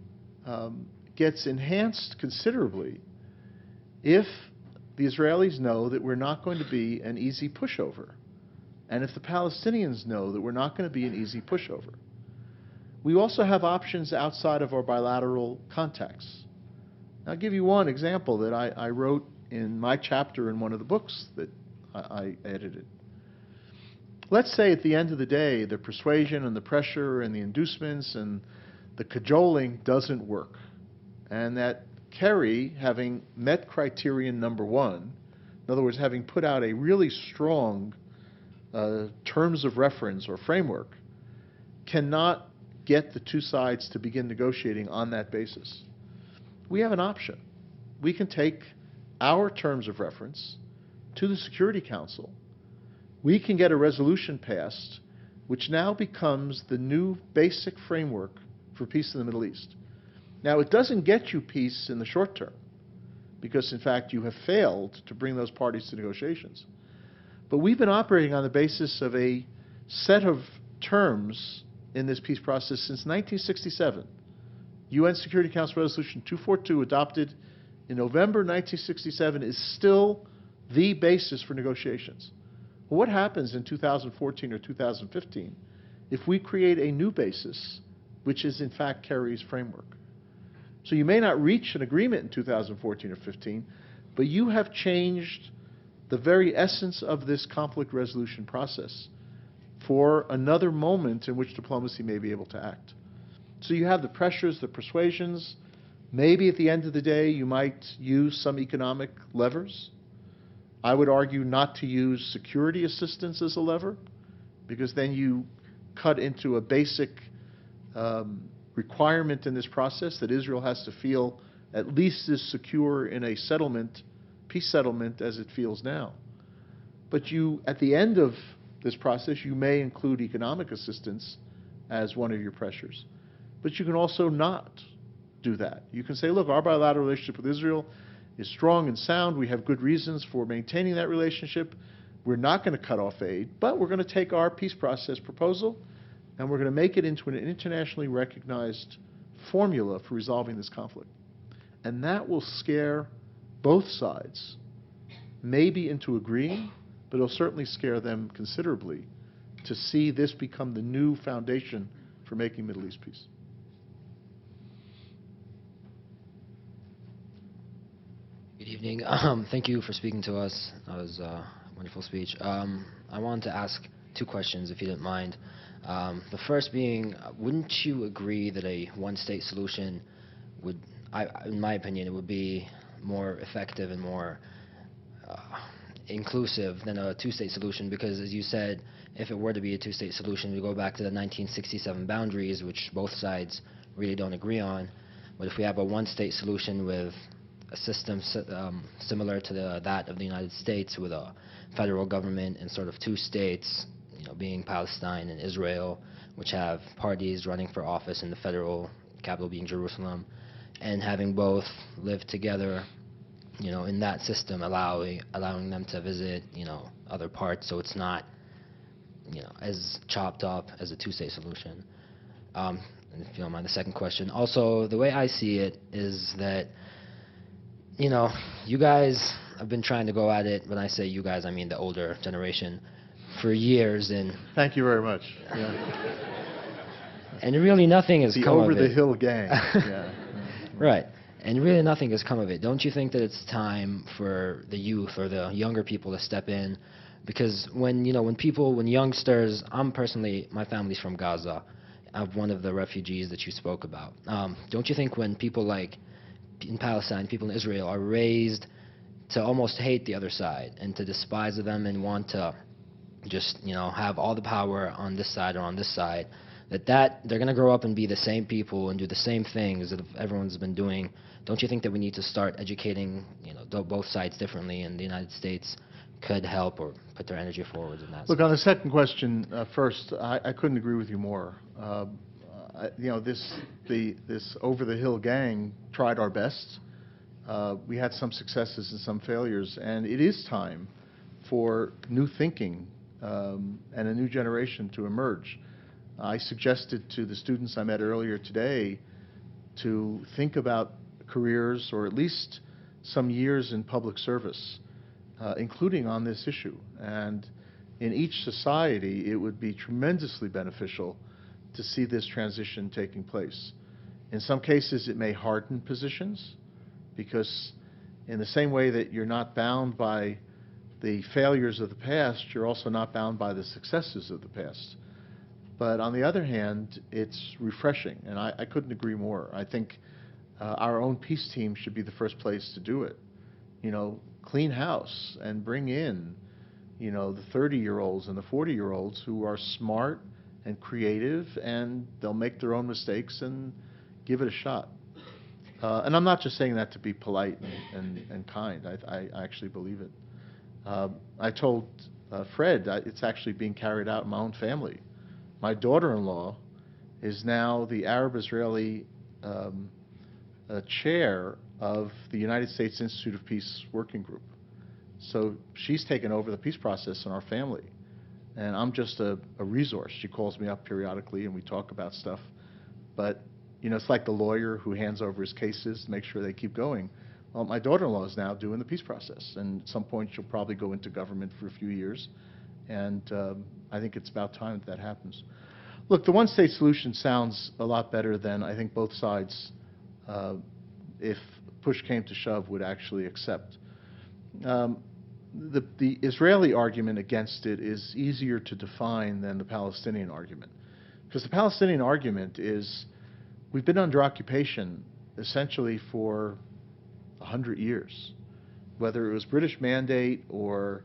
gets enhanced considerably if the Israelis know that we're not going to be an easy pushover, and if the Palestinians know that we're not going to be an easy pushover. We also have options outside of our bilateral contacts. I'll give you one example that I wrote in my chapter in one of the books that I edited. Let's say at the end of the day, the persuasion and the pressure and the inducements and the cajoling doesn't work, and that Kerry, having met criterion number one, in other words, having put out a really strong terms of reference or framework, cannot get the two sides to begin negotiating on that basis. We have an option. We can take our terms of reference to the Security Council. We can get a resolution passed which now becomes the new basic framework for peace in the Middle East. Now, it doesn't get you peace in the short term, because in fact you have failed to bring those parties to negotiations. But we've been operating on the basis of a set of terms in this peace process since 1967. UN Security Council Resolution 242, adopted in November 1967, is still the basis for negotiations. Well, what happens in 2014 or 2015 if we create a new basis, which is in fact Kerry's framework? So you may not reach an agreement in 2014 or 15, but you have changed the very essence of this conflict resolution process for another moment in which diplomacy may be able to act. So you have the pressures, the persuasions. Maybe at the end of the day you might use some economic levers. I would argue not to use security assistance as a lever, because then you cut into a basic requirement in this process that Israel has to feel at least as secure in a settlement, peace settlement, as it feels now. But you, at the end of this process, you may include economic assistance as one of your pressures. But you can also not do that. You can say, look, our bilateral relationship with Israel is strong and sound. We have good reasons for maintaining that relationship. We're not going to cut off aid, but we're going to take our peace process proposal and we're going to make it into an internationally recognized formula for resolving this conflict. And that will scare both sides, maybe into agreeing, but it'll certainly scare them considerably to see this become the new foundation for making Middle East peace. Good evening. Thank you for speaking to us. That was a wonderful speech. I wanted to ask two questions, if you didn't mind. The first being, wouldn't you agree that a one-state solution would, in my opinion, it would be more effective and more inclusive than a two-state solution, because, as you said, if it were to be a two-state solution, we go back to the 1967 boundaries, which both sides really don't agree on. But if we have a one-state solution with a system similar to that of the United States, with a federal government and sort of two states, being Palestine and Israel, which have parties running for office in the federal capital being Jerusalem, and having both live together, in that system, allowing them to visit, other parts, so it's not, as chopped up as a two-state solution. And if you don't mind, the second question. Also, the way I see it is that, you guys have been trying to go at it. When I say you guys, I mean the older generation, for years, and Thank you very much. Yeah. and really nothing has The come of it. over-the-hill gang. Yeah. Right. And really nothing has come of it. Don't you think that it's time for the youth or the younger people to step in? Because when youngsters, my family's from Gaza. I'm one of the refugees that you spoke about. Don't you think when people like in Palestine, people in Israel are raised to almost hate the other side and to despise them and want to just, have all the power on this side or on this side, that they're going to grow up and be the same people and do the same things that everyone's been doing? Don't you think that we need to start educating, both sides differently, and the United States could help or put their energy forward in that? Look, on the second question, first, I couldn't agree with you more. This over-the-hill gang tried our best. We had some successes and some failures, and it is time for new thinking and a new generation to emerge. I suggested to the students I met earlier today to think about careers, or at least some years in public service, including on this issue. And in each society, it would be tremendously beneficial to see this transition taking place. In some cases, it may harden positions, because in the same way that you're not bound by the failures of the past, you're also not bound by the successes of the past. But on the other hand, it's refreshing, and I couldn't agree more. I think our own peace team should be the first place to do it. Clean house and bring in, the 30-year-olds and the 40-year-olds who are smart and creative, and they'll make their own mistakes and give it a shot. And I'm not just saying that to be polite and kind. I actually believe it. I told Fred it's actually being carried out in my own family. My daughter-in-law is now the Arab-Israeli chair of the United States Institute of Peace Working Group. So she's taken over the peace process in our family. And I'm just a resource. She calls me up periodically and we talk about stuff. But, it's like the lawyer who hands over his cases to make sure they keep going. Well, my daughter-in-law is now doing the peace process. And at some point she'll probably go into government for a few years. And I think it's about time that happens. Look, the one-state solution sounds a lot better than I think both sides, if push came to shove, would actually accept. The Israeli argument against it is easier to define than the Palestinian argument. Because the Palestinian argument is, we've been under occupation essentially for 100 years. Whether it was British mandate or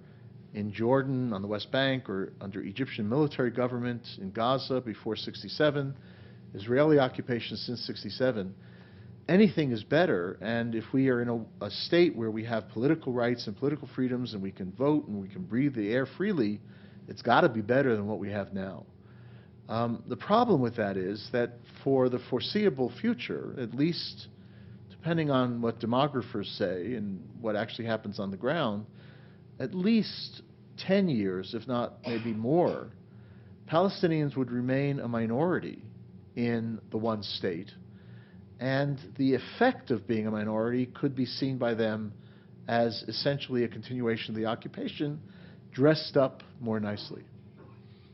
in Jordan on the West Bank or under Egyptian military government in Gaza before '67, Israeli occupation since '67, anything is better. And if we are in a state where we have political rights and political freedoms and we can vote and we can breathe the air freely, it's got to be better than what we have now. The problem with that is that for the foreseeable future, at least depending on what demographers say and what actually happens on the ground, at least 10 years, if not maybe more, Palestinians would remain a minority in the one state. And the effect of being a minority could be seen by them as essentially a continuation of the occupation, dressed up more nicely.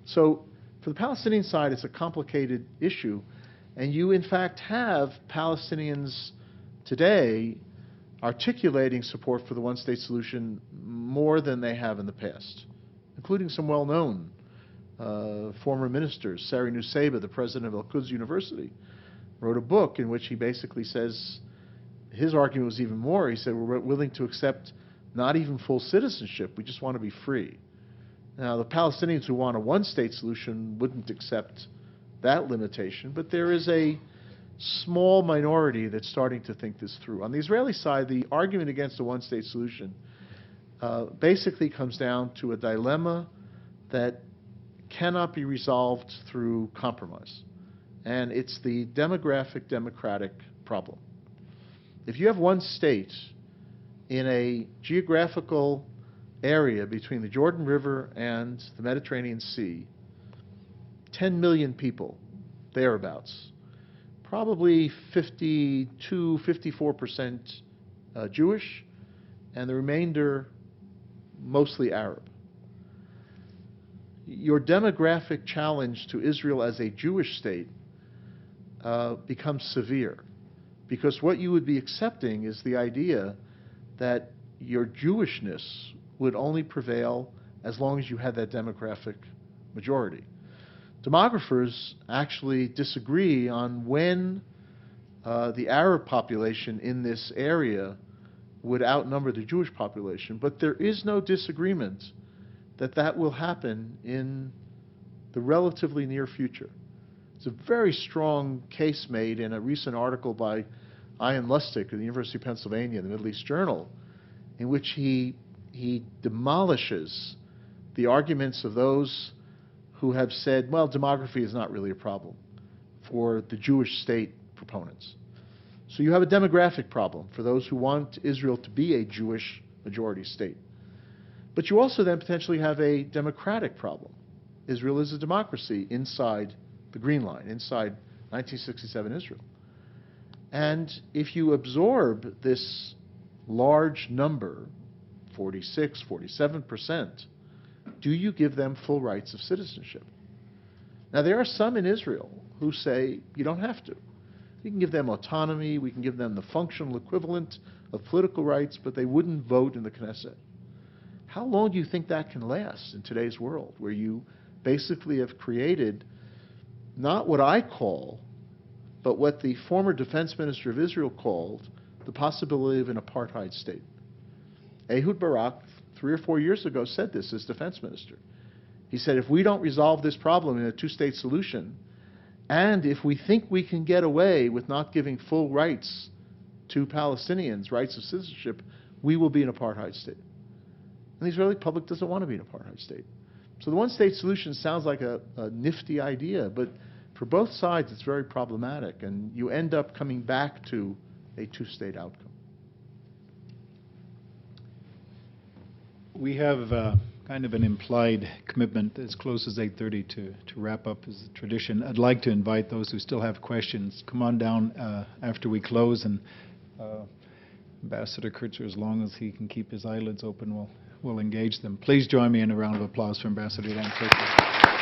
So for the Palestinian side, it's a complicated issue. And you, in fact, have Palestinians today articulating support for the one-state solution more than they have in the past, including some well-known former ministers. Sari Nusseibeh, the president of Al-Quds University, wrote a book in which he basically says, his argument was even more. He said, we're willing to accept not even full citizenship. We just want to be free. Now, the Palestinians who want a one-state solution wouldn't accept that limitation, but there is a small minority that's starting to think this through. On the Israeli side, the argument against a one-state solution basically comes down to a dilemma that cannot be resolved through compromise. And it's the demographic democratic problem. If you have one state in a geographical area between the Jordan River and the Mediterranean Sea, 10 million people, thereabouts, probably 52, 54% Jewish, and the remainder mostly Arab. Your demographic challenge to Israel as a Jewish state becomes severe, because what you would be accepting is the idea that your Jewishness would only prevail as long as you had that demographic majority. Demographers actually disagree on when the Arab population in this area would outnumber the Jewish population, but there is no disagreement that that will happen in the relatively near future. It's a very strong case made in a recent article by Ian Lustig of the University of Pennsylvania, the Middle East Journal, in which he demolishes the arguments of those who have said, well, demography is not really a problem for the Jewish state proponents. So you have a demographic problem for those who want Israel to be a Jewish majority state. But you also then potentially have a democratic problem. Israel is a democracy inside the Green Line, inside 1967 Israel. And if you absorb this large number, 46, 47%, do you give them full rights of citizenship? Now, there are some in Israel who say you don't have to. You can give them autonomy, we can give them the functional equivalent of political rights, but they wouldn't vote in the Knesset. How long do you think that can last in today's world, where you basically have created not what I call, but what the former defense minister of Israel called the possibility of an apartheid state? Ehud Barak, 3 or 4 years ago, said this as defense minister. He said, if we don't resolve this problem in a two-state solution, and if we think we can get away with not giving full rights to Palestinians, rights of citizenship, we will be an apartheid state. And the Israeli public doesn't want to be an apartheid state. So the one-state solution sounds like a nifty idea, but for both sides it's very problematic, and you end up coming back to a two-state outcome. We have kind of an implied commitment as close as 8:30 to wrap up as a tradition. I'd like to invite those who still have questions, come on down after we close, and Ambassador Kurtzer, as long as he can keep his eyelids open, we'll engage them. Please join me in a round of applause for Ambassador Dan Kurtzer.